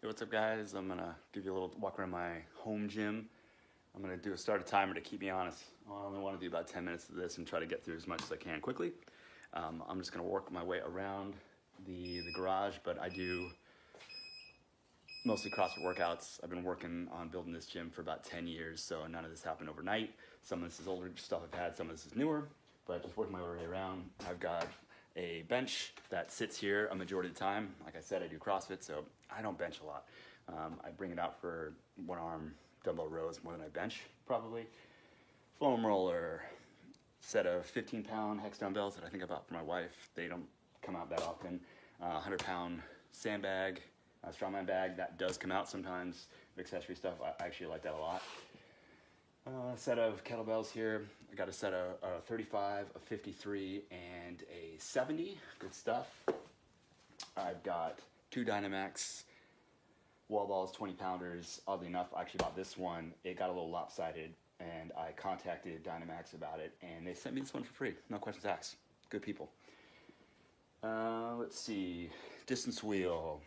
Hey, what's up guys? I'm gonna give you a little walk around my home gym. I'm gonna start a timer to keep me honest. I only want to do about 10 minutes of this and try to get through as much as I can quickly. I'm just gonna work my way around the garage, but I do mostly CrossFit workouts. I've been working on building this gym for about 10 years, so none of this happened overnight. Some of this is older stuff I've had, some of this is newer, but just working my way around. I've got a bench that sits here a majority of the time. Like I said, I do CrossFit, so I don't bench a lot. I bring it out for one arm dumbbell rows more than I bench, probably. Foam roller, set of 15-pound hex dumbbells that I think about for my wife. They don't come out that often. 100-pound sandbag, strongman bag, that does come out sometimes. Accessory stuff, I actually like that a lot. A set of kettlebells here. I got a set of 35, a 53, and a 70. Good stuff. I've got 2 Dynomax wall balls, 20-pounders. Oddly enough, I actually bought this one. It got a little lopsided, and I contacted Dynomax about it, and they sent me this one for free. No questions asked. Good people. Let's see. Distance wheel.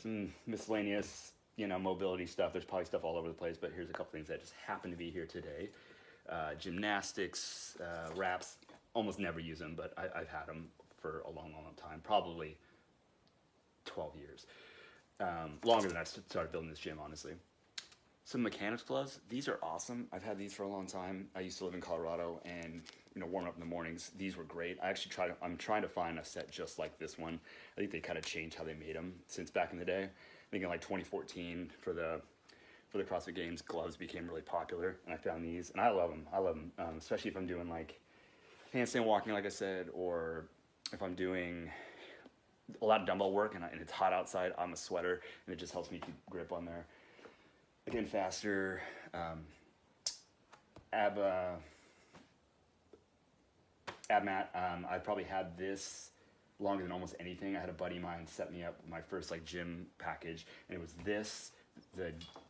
Some miscellaneous, mobility stuff. There's probably stuff all over the place, but here's a couple things that just happen to be here today. Gymnastics wraps. Almost never use them, but I've had them for a long time. Probably 12 years. Longer than I started building this gym, honestly. Some mechanics gloves. These are awesome. I've had these for a long time. I used to live in Colorado, and warming up in the mornings, these were great. I'm trying to find a set just like this one. I think they kind of changed how they made them since back in the day. I think in like 2014 for the CrossFit Games, gloves became really popular, and I found these, and I love them. I love them, especially if I'm doing like handstand walking, like I said, or if I'm doing a lot of dumbbell work and it's hot outside. I'm a sweater, and it just helps me keep grip on there. Again, faster. Ab mat. I probably had this longer than almost anything. I had a buddy of mine set me up with my first gym package, and it was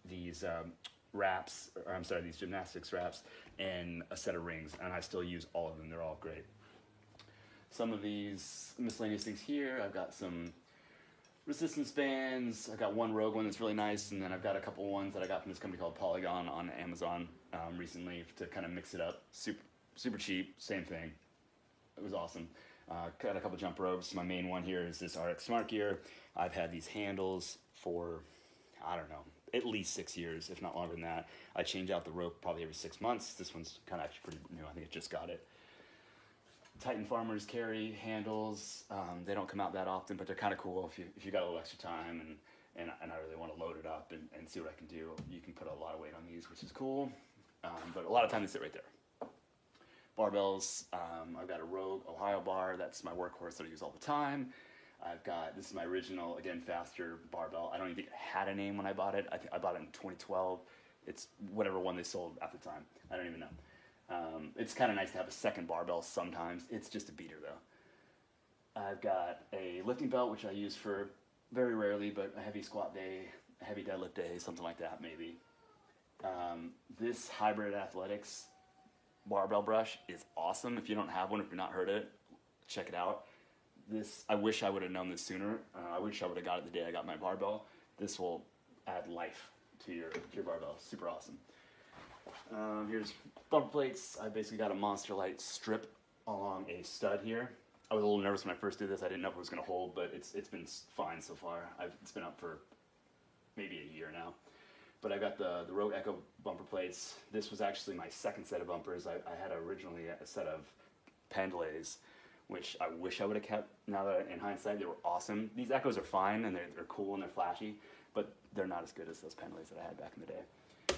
these wraps, or I'm sorry, these gymnastics wraps, and a set of rings, and I still use all of them. They're all great. Some of these miscellaneous things here. I've got some resistance bands. I've got one Rogue one that's really nice, and then I've got a couple ones that I got from this company called Polygon on Amazon recently to kind of mix it up. Super cheap, same thing. It was awesome. Got a couple jump ropes. My main one here is this RX Smart Gear. I've had these handles for, I don't know, at least 6 years, if not longer than that. I change out the rope probably every 6 months. This one's kind of actually pretty new. I think it just got it. Titan Farmers carry handles. They don't come out that often, but they're kind of cool if you got a little extra time and I really want to load it up and see what I can do. You can put a lot of weight on these, which is cool. But a lot of time they sit right there. Barbells. I've got a Rogue Ohio bar. That's my workhorse that I use all the time. This is my original, again, faster barbell. I don't even think it had a name when I bought it. I think I bought it in 2012. It's whatever one they sold at the time. I don't even know. It's kind of nice to have a second barbell sometimes. It's just a beater though. I've got a lifting belt, which I use for very rarely, but a heavy squat day, a heavy deadlift day, something like that maybe. This Hybrid Athletics barbell brush is awesome. If you don't have one, if you've not heard it, check it out. I wish I would have known this sooner. I wish I would have got it the day I got my barbell. This will add life to your barbell. Super awesome. Here's bumper plates. I basically got a Monster Light strip along a stud here. I was a little nervous when I first did this. I didn't know if it was going to hold, but it's been fine so far. It's been up for maybe a year now. But I got the Rogue Echo bumper plates. This was actually my second set of bumpers. I had originally a set of Pendlays, which I wish I would have kept. Now that in hindsight, they were awesome. These Echoes are fine, and they're cool and they're flashy, but they're not as good as those Pendlays that I had back in the day.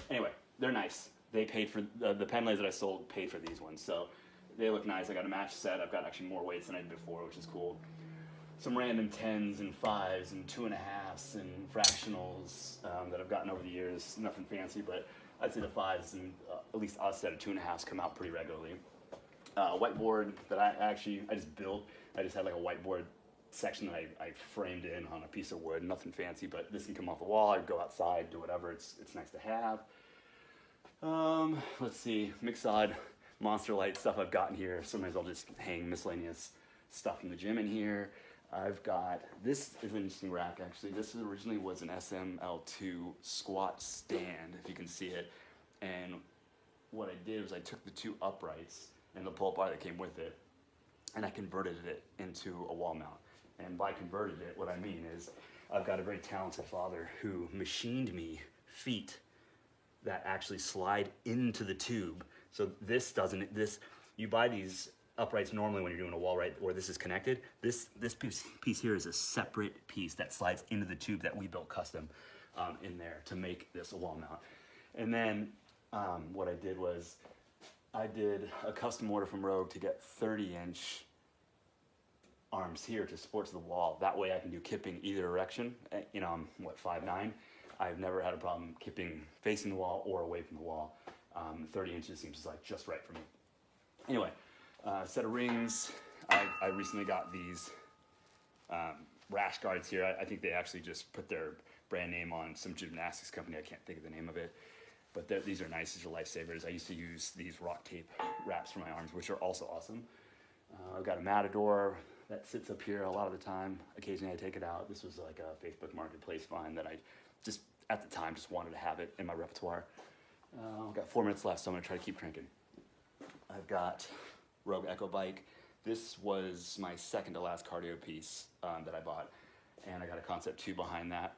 Anyway, they're nice. They paid for, the Pendlays that I sold paid for these ones, so they look nice. I got a match set. I've got actually more weights than I did before, which is cool. Some random 10s and 5s and 2.5s and fractionals that I've gotten over the years. Nothing fancy, but I'd say the 5s and at least a set of 2.5s come out pretty regularly. Whiteboard that I just built. I just had like a whiteboard section that I framed in on a piece of wood. Nothing fancy, but this can come off the wall. I go outside, do whatever. It's nice to have. Let's see, Mixod, Monster Light stuff I've gotten here. Sometimes I'll just hang miscellaneous stuff from the gym in here. I've got, this is an interesting rack actually. This originally was an SML2 squat stand, if you can see it. And what I did was I took the two uprights and the pull-up bar that came with it, and I converted it into a wall mount. And by converted it, what I mean is I've got a very talented father who machined me feet that actually slide into the tube. So this doesn't, you buy these uprights normally when you're doing a wall, right, where this is connected. This piece here is a separate piece that slides into the tube that we built custom in there to make this a wall mount. And then what I did was I did a custom order from Rogue to get 30-inch arms here to support to the wall. That way I can do kipping either direction. You know, I'm what, 5'9". I've never had a problem kipping facing the wall or away from the wall. 30 inches seems like just right for me. Anyway, set of rings. I recently got these Rash Guards here. I think they actually just put their brand name on some gymnastics company. I can't think of the name of it. But these are nice. These are lifesavers. I used to use these rock tape wraps for my arms, which are also awesome. I've got a Matador that sits up here a lot of the time. Occasionally I take it out. This was like a Facebook Marketplace find that I just, at the time, just wanted to have it in my repertoire. I've got 4 minutes left, so I'm gonna try to keep cranking. I've got Rogue Echo Bike. This was my second to last cardio piece that I bought. And I got a Concept 2 behind that.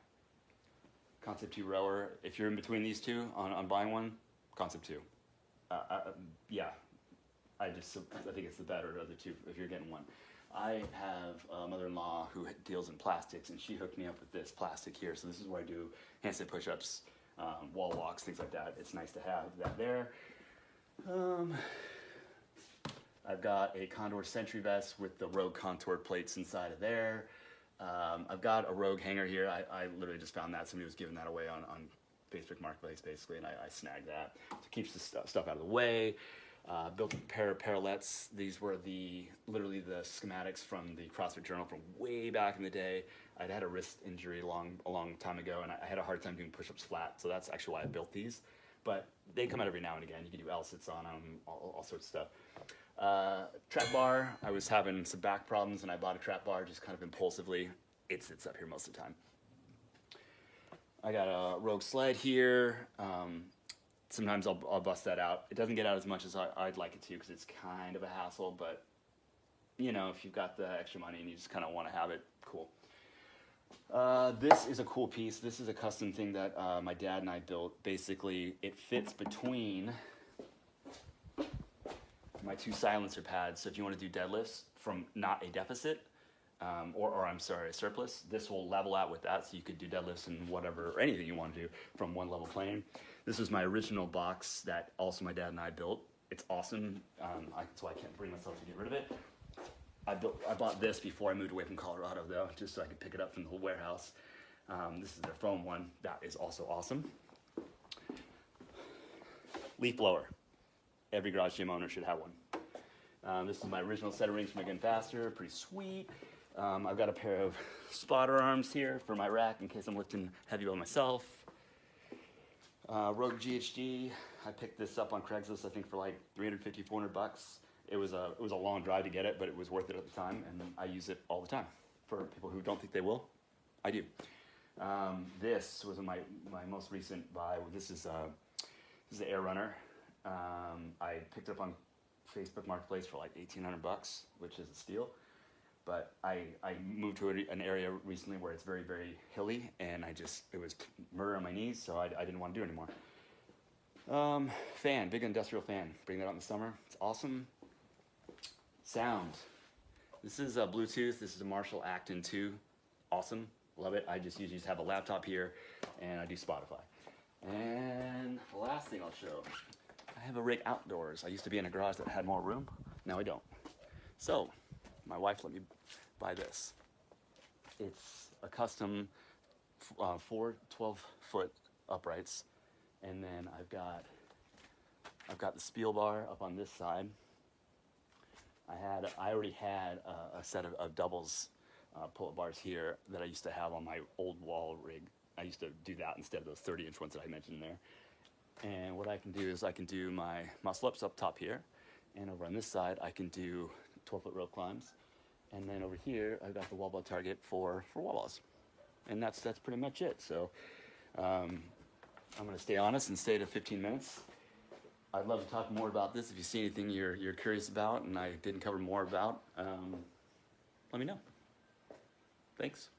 Concept 2 rower. If you're in between these two on buying one, Concept 2. Yeah, I think it's the better of the two if you're getting one. I have a mother-in-law who deals in plastics, and she hooked me up with this plastic here. So this is where I do handstand push-ups, wall walks, things like that. It's nice to have that there. I've got a Condor Sentry vest with the Rogue contour plates inside of there. I've got a Rogue hanger here. I literally just found that. Somebody was giving that away on Facebook Marketplace, basically, and I snagged that. So it keeps the stuff out of the way. Built a pair of Parallettes. These were literally the schematics from the CrossFit Journal from way back in the day. I'd had a wrist injury a long time ago, and I had a hard time doing push-ups flat, so that's actually why I built these. But they come out every now and again. You can do L-sits on them, all sorts of stuff. Trap bar, I was having some back problems, and I bought a trap bar just kind of impulsively. It sits up here most of the time. I got a Rogue Sled here. Sometimes I'll bust that out. It doesn't get out as much as I'd like it to because it's kind of a hassle, but you know, if you've got the extra money and you just kind of want to have it, cool. This is a cool piece. This is a custom thing that my dad and I built. Basically, it fits between my two silencer pads. So if you want to do deadlifts from not a deficit, or I'm sorry, a surplus, this will level out with that, so you could do deadlifts and whatever, or anything you want to do from one level plane. This was my original box that also my dad and I built. It's awesome, so I can't bring myself to get rid of it. I bought this before I moved away from Colorado, though, just so I could pick it up from the warehouse. This is their foam one. That is also awesome. Leaf blower. Every garage gym owner should have one. This is my original set of rings from Again Faster. Pretty sweet. I've got a pair of spotter arms here for my rack in case I'm lifting heavy by myself. Rogue GHD. I picked this up on Craigslist, I think, for like $350, $400. It was a long drive to get it, but it was worth it at the time, and I use it all the time. For people who don't think they will, I do. This was my most recent buy. This is the Air Runner. I picked it up on Facebook Marketplace for like $1,800, which is a steal. But I moved to an area recently where it's very, very hilly, and it was murder on my knees, so I didn't want to do it anymore. Fan, big industrial fan. Bring that out in the summer. It's awesome. Sound. This is a Bluetooth. This is a Marshall Acton 2. Awesome. Love it. I just usually have a laptop here, and I do Spotify. And the last thing I'll show, I have a rig outdoors. I used to be in a garage that had more room. Now I don't. So my wife let me buy this. It's a custom 4 12-foot uprights, and then I've got the Spiel bar up on this side. I already had a set of doubles pull-up bars here that I used to have on my old wall rig. I used to do that instead of those 30-inch ones that I mentioned there. And what I can do is I can do my muscle-ups up top here, and over on this side I can do 12-foot rope climbs. And then over here, I've got the wall ball target for wall balls. And that's pretty much it. So I'm gonna stay honest and stay to 15 minutes. I'd love to talk more about this. If you see anything you're curious about and I didn't cover more about, let me know. Thanks.